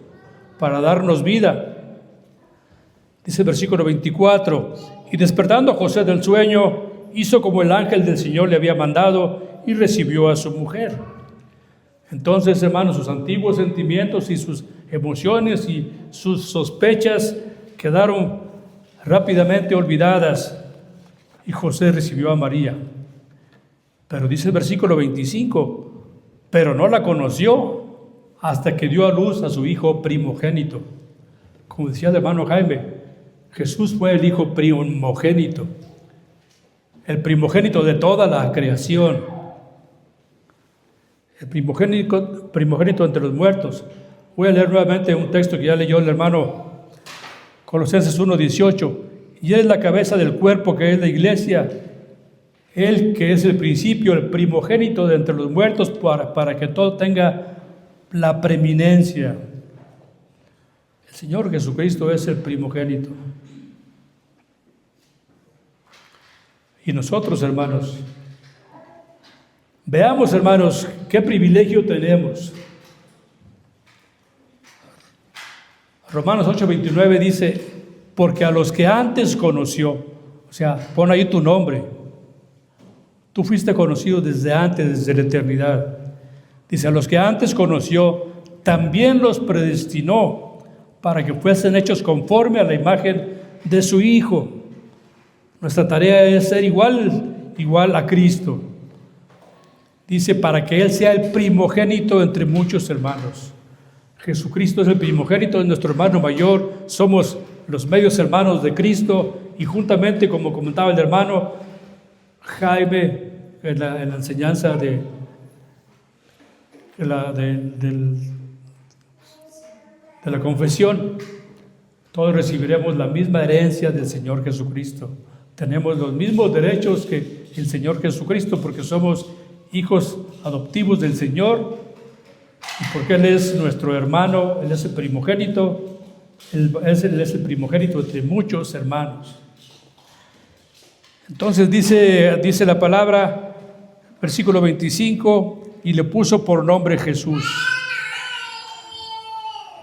para darnos vida. Dice el versículo 24, y despertando a José del sueño, hizo como el ángel del Señor le había mandado y recibió a su mujer. Entonces, hermanos, sus antiguos sentimientos y sus emociones y sus sospechas quedaron rápidamente olvidadas y José recibió a María. Pero dice el versículo 25, pero no la conoció hasta que dio a luz a su hijo primogénito. Como decía el hermano Jaime, Jesús fue el hijo primogénito, el primogénito de toda la creación, el primogénito entre los muertos. Voy a leer nuevamente un texto que ya leyó el hermano Colosenses 1:18, y él es la cabeza del cuerpo que es la iglesia, él que es el principio, el primogénito de entre los muertos, para que todo tenga la preeminencia. El Señor Jesucristo es el primogénito. Y nosotros, hermanos, veamos, hermanos, qué privilegio tenemos. Romanos 8:29 dice, porque a los que antes conoció, o sea, pon ahí tu nombre, tú fuiste conocido desde antes, desde la eternidad. Dice, a los que antes conoció, también los predestinó para que fuesen hechos conforme a la imagen de su Hijo. Nuestra tarea es ser igual a Cristo. Dice, para que Él sea el primogénito entre muchos hermanos. Jesucristo es el primogénito de nuestro hermano mayor, somos los medios hermanos de Cristo, y juntamente, como comentaba el hermano Jaime en la enseñanza de la confesión, todos recibiremos la misma herencia del Señor Jesucristo. Tenemos los mismos derechos que el Señor Jesucristo, porque somos hijos adoptivos del Señor, y porque Él es nuestro hermano, Él es el primogénito, Él es el primogénito entre muchos hermanos. Entonces dice la palabra, versículo 25, y le puso por nombre Jesús.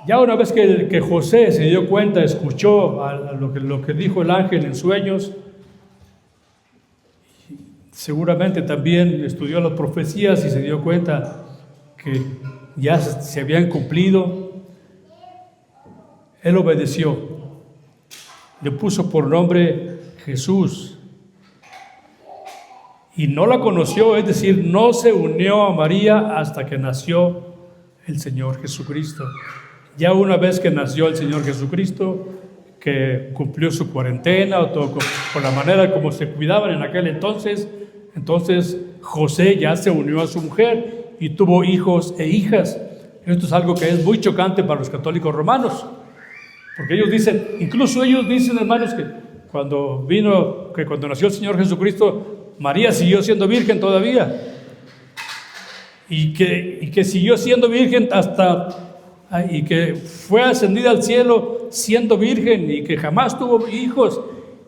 Ya una vez que José se dio cuenta, escuchó a lo que dijo el ángel en sueños, seguramente también estudió las profecías y se dio cuenta que ya se habían cumplido, él obedeció. Le puso por nombre Jesús. Y no la conoció, es decir, no se unió a María hasta que nació el Señor Jesucristo. Ya una vez que nació el Señor Jesucristo, que cumplió su cuarentena, o todo con la manera como se cuidaban en aquel entonces José ya se unió a su mujer y tuvo hijos e hijas. Esto es algo que es muy chocante para los católicos romanos, porque ellos dicen, incluso ellos dicen, hermanos, que cuando nació el Señor Jesucristo, María siguió siendo virgen todavía, y que siguió siendo virgen y que fue ascendida al cielo siendo virgen y que jamás tuvo hijos.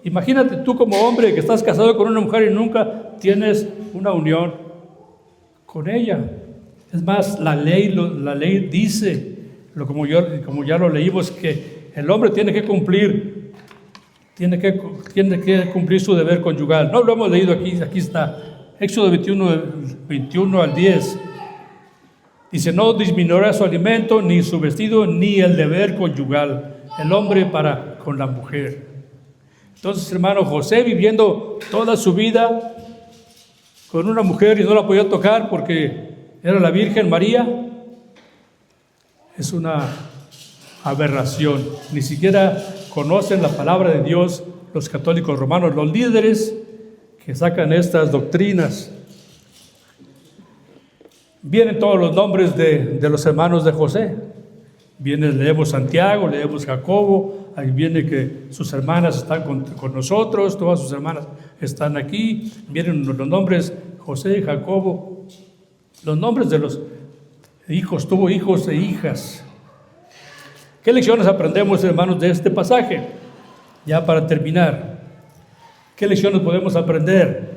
Imagínate tú como hombre que estás casado con una mujer y nunca tienes una unión con ella. Es más, la ley dice, como ya lo leímos, que el hombre tiene que cumplir su deber conyugal. No lo hemos leído aquí está, Éxodo 21 al 10. Dice, no disminuirá su alimento, ni su vestido, ni el deber conyugal, el hombre para con la mujer. Entonces, hermano, José viviendo toda su vida con una mujer y no la podía tocar porque era la Virgen María, es una aberración. Ni siquiera conocen la palabra de Dios los católicos romanos, los líderes que sacan estas doctrinas. Vienen todos los nombres de los hermanos de José. Leemos Santiago, leemos Jacobo, ahí viene que sus hermanas están con nosotros, todas sus hermanas están aquí. Vienen los nombres José, Jacobo, los nombres de los hijos, tuvo hijos e hijas. ¿Qué lecciones aprendemos, hermanos, de este pasaje? Ya para terminar, ¿qué lecciones podemos aprender?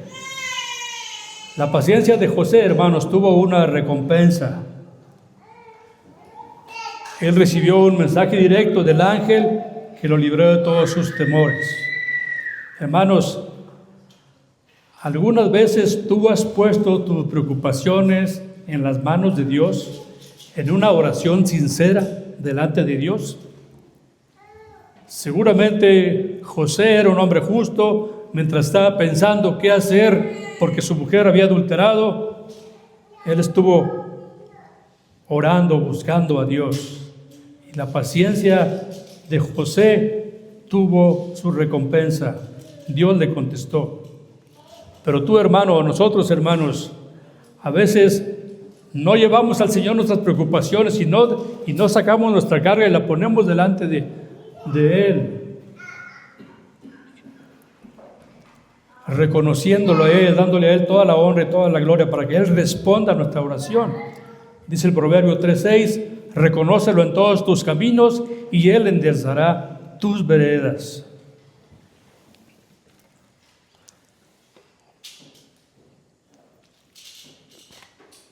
La paciencia de José, hermanos, tuvo una recompensa. Él recibió un mensaje directo del ángel que lo libró de todos sus temores. Hermanos, algunas veces tú has puesto tus preocupaciones en las manos de Dios, en una oración sincera delante de Dios. Seguramente José era un hombre justo, mientras estaba pensando qué hacer porque su mujer había adulterado, él estuvo orando, buscando a Dios. Y la paciencia de José tuvo su recompensa. Dios le contestó. Pero tú, hermano, nosotros, hermanos, a veces no llevamos al Señor nuestras preocupaciones y no sacamos nuestra carga y la ponemos delante de Él, reconociéndolo a Él, dándole a Él toda la honra y toda la gloria para que Él responda a nuestra oración. Dice el Proverbio 3:6, reconócelo en todos tus caminos y Él enderezará tus veredas.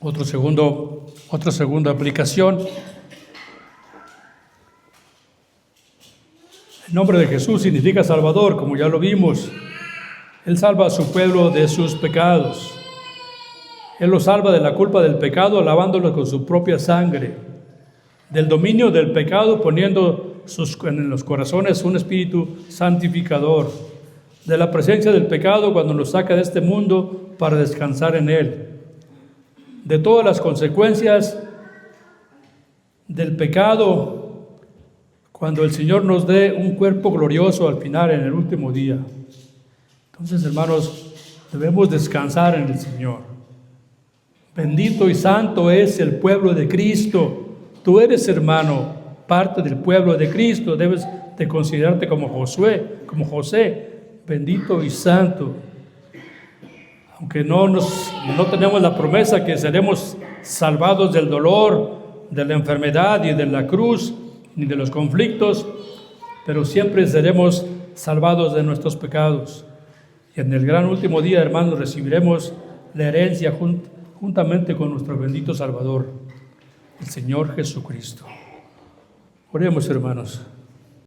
Otra segunda aplicación. El nombre de Jesús significa Salvador, como ya lo vimos. Él salva a su pueblo de sus pecados. Él los salva de la culpa del pecado, lavándolo con su propia sangre. Del dominio del pecado, poniendo en los corazones un espíritu santificador. De la presencia del pecado, cuando nos saca de este mundo para descansar en Él. De todas las consecuencias del pecado, cuando el Señor nos dé un cuerpo glorioso al final, en el último día. Entonces, hermanos, debemos descansar en el Señor. Bendito y santo es el pueblo de Cristo. Tú eres, hermano, parte del pueblo de Cristo. Debes de considerarte como José, bendito y santo. Aunque no tenemos la promesa que seremos salvados del dolor, de la enfermedad y de la cruz, ni de los conflictos, pero siempre seremos salvados de nuestros pecados. Y en el gran último día, hermanos, recibiremos la herencia juntamente con nuestro bendito Salvador, el Señor Jesucristo. Oremos, hermanos.